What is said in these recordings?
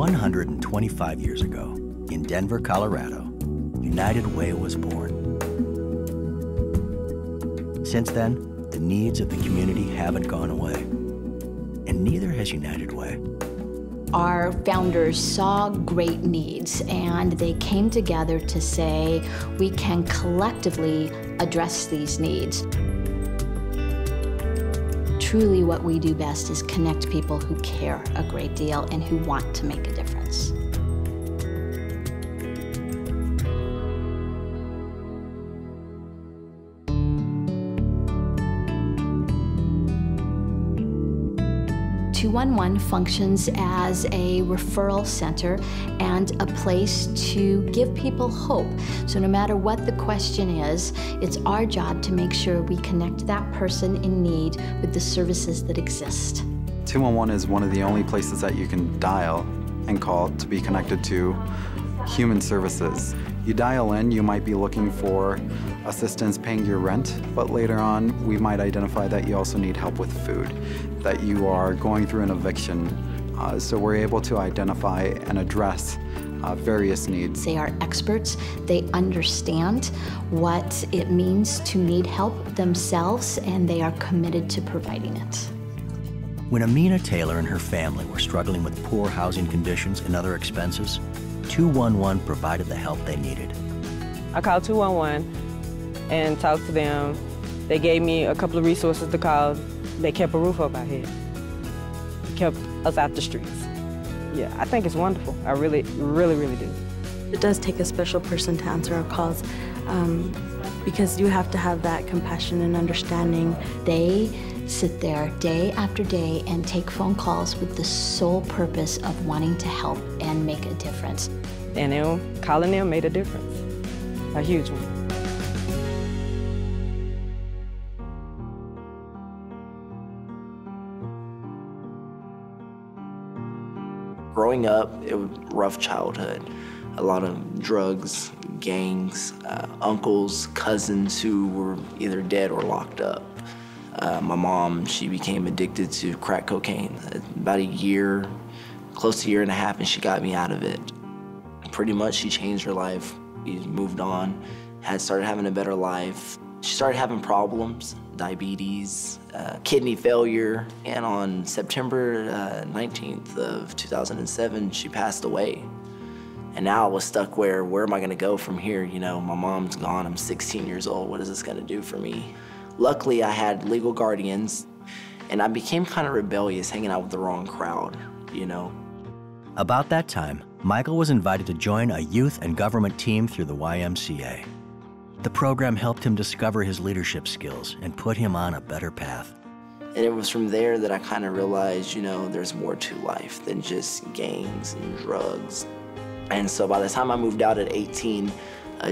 125 years ago, in Denver, Colorado, United Way was born. Since then, the needs of the community haven't gone away, and neither has United Way. Our founders saw great needs, and they came together to say, we can collectively address these needs. Truly what we do best is connect people who care a great deal and who want to make a difference. (211) functions as a referral center and a place to give people hope. So no matter what the question is, it's our job to make sure we connect that person in need with the services that exist. 211 is one of the only places that you can dial and call to be connected to human services. You dial in, you might be looking for assistance paying your rent, but later on we might identify that you also need help with food, that you are going through an eviction. So we're able to identify and address various needs. They are experts. They understand what it means to need help themselves, and they are committed to providing it. When Amina Taylor and her family were struggling with poor housing conditions and other expenses, 211 provided the help they needed. I called 211 and talked to them. They gave me a couple of resources to call. They kept a roof over our head. Kept us out the streets. Yeah, I think it's wonderful. I really, really, really do. It does take a special person to answer our calls because you have to have that compassion and understanding. They sit there day after day and take phone calls with the sole purpose of wanting to help and make a difference. And them, calling them made a difference, a huge one. Growing up, it was a rough childhood. A lot of drugs, gangs, uncles, cousins who were either dead or locked up. My mom, she became addicted to crack cocaine. About a year, close to a year and a half, and she got me out of it. Pretty much, she changed her life. We moved on, had started having a better life. She started having problems, diabetes, kidney failure, and on September 19th of 2007, she passed away. And now I was stuck where am I gonna go from here? You know, my mom's gone, I'm 16 years old, what is this gonna do for me? Luckily, I had legal guardians, and I became kind of rebellious, hanging out with the wrong crowd, you know. About that time, Michael was invited to join a youth and government team through the YMCA. The program helped him discover his leadership skills and put him on a better path. And it was from there that I kind of realized, you know, there's more to life than just gangs and drugs. And so by the time I moved out at 18,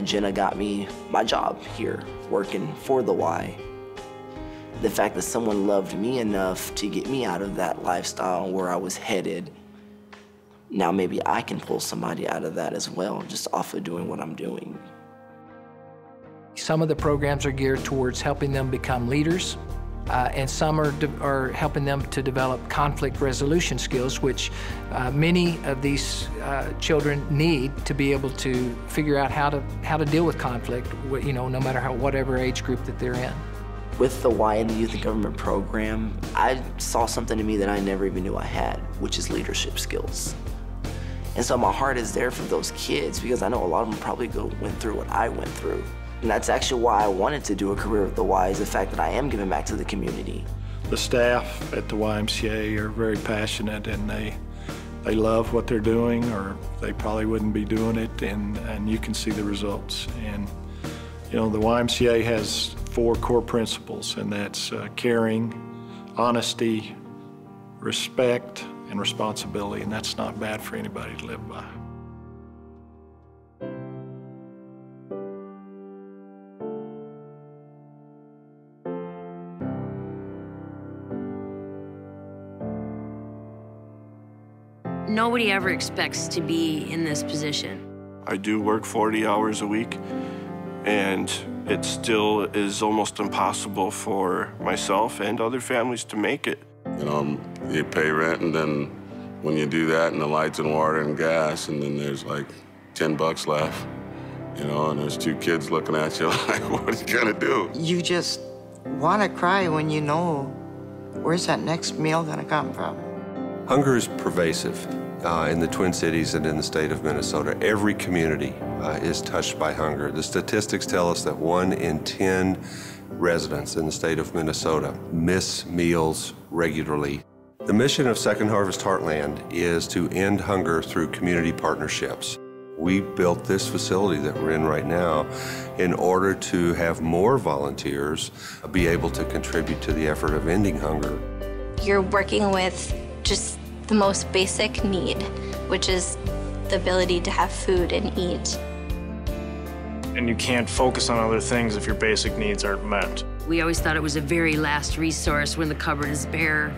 Jenna got me my job here, working for the Y. The fact that someone loved me enough to get me out of that lifestyle where I was headed, now maybe I can pull somebody out of that as well, just off of doing what I'm doing. Some of the programs are geared towards helping them become leaders, and some are helping them to develop conflict resolution skills, which many of these children need to be able to figure out how to deal with conflict, you know, no matter whatever age group that they're in. With the Y and the Youth and Government program, I saw something in me that I never even knew I had, which is leadership skills. And so my heart is there for those kids because I know a lot of them probably went through what I went through. And that's actually why I wanted to do a career with the Y, is the fact that I am giving back to the community. The staff at the YMCA are very passionate, and they love what they're doing, or they probably wouldn't be doing it, and you can see the results. And you know, the YMCA has 4 core principles, and that's caring, honesty, respect, and responsibility, and that's not bad for anybody to live by. Nobody ever expects to be in this position. I do work 40 hours a week, and it still is almost impossible for myself and other families to make it. You know, you pay rent, and then When you do that and the lights and water and gas, and then there's like $10 left, you know, and there's 2 kids looking at you like, what are you gonna do? You just want to cry when you know where's that next meal gonna come from. Hunger is pervasive in the Twin Cities and in the state of Minnesota. Every community is touched by hunger. The statistics tell us that 1 in 10 residents in the state of Minnesota miss meals regularly. The mission of Second Harvest Heartland is to end hunger through community partnerships. We built this facility that we're in right now in order to have more volunteers be able to contribute to the effort of ending hunger. You're working with just the most basic need, which is the ability to have food and eat. And you can't focus on other things if your basic needs aren't met. We always thought it was a very last resource. When the cupboard is bare,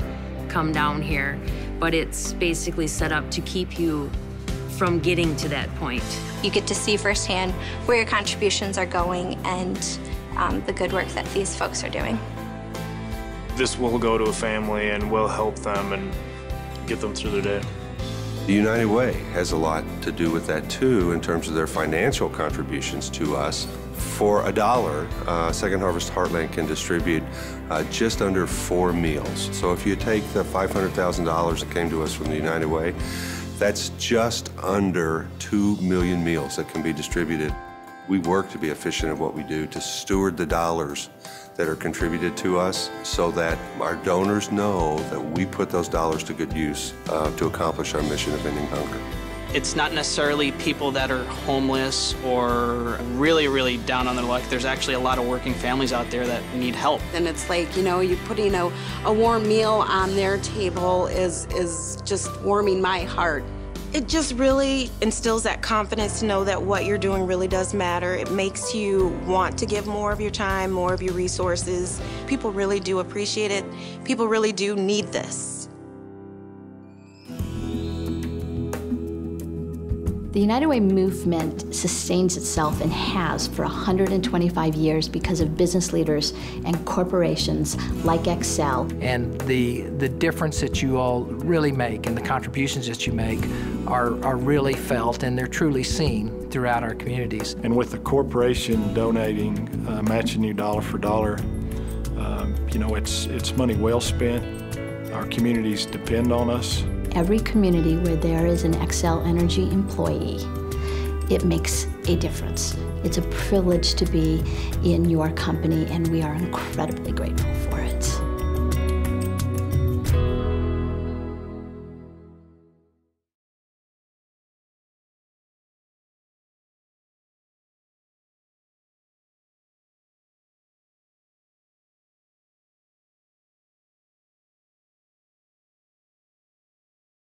come down here. But it's basically set up to keep you from getting to that point. You get to see firsthand where your contributions are going and the good work that these folks are doing. This will go to a family and will help them and get them through their day. The United Way has a lot to do with that too in terms of their financial contributions to us. For $1, Second Harvest Heartland can distribute just under 4 meals. So if you take the $500,000 that came to us from the United Way, that's just under 2 million meals that can be distributed. We work to be efficient at what we do, to steward the dollars that are contributed to us so that our donors know that we put those dollars to good use to accomplish our mission of ending hunger. It's not necessarily people that are homeless or really, really down on their luck. There's actually a lot of working families out there that need help. And it's like, you know, you putting a warm meal on their table is just warming my heart. It just really instills that confidence to know that what you're doing really does matter. It makes you want to give more of your time, more of your resources. People really do appreciate it. People really do need this. The United Way movement sustains itself and has for 125 years because of business leaders and corporations like Xcel. And the difference that you all really make and the contributions that you make are really felt, and they're truly seen throughout our communities. And with the corporation donating, matching you dollar for dollar, you know, it's money well spent. Our communities depend on us. Every community where there is an Xcel Energy employee, it makes a difference. It's a privilege to be in your company, and we are incredibly grateful for it.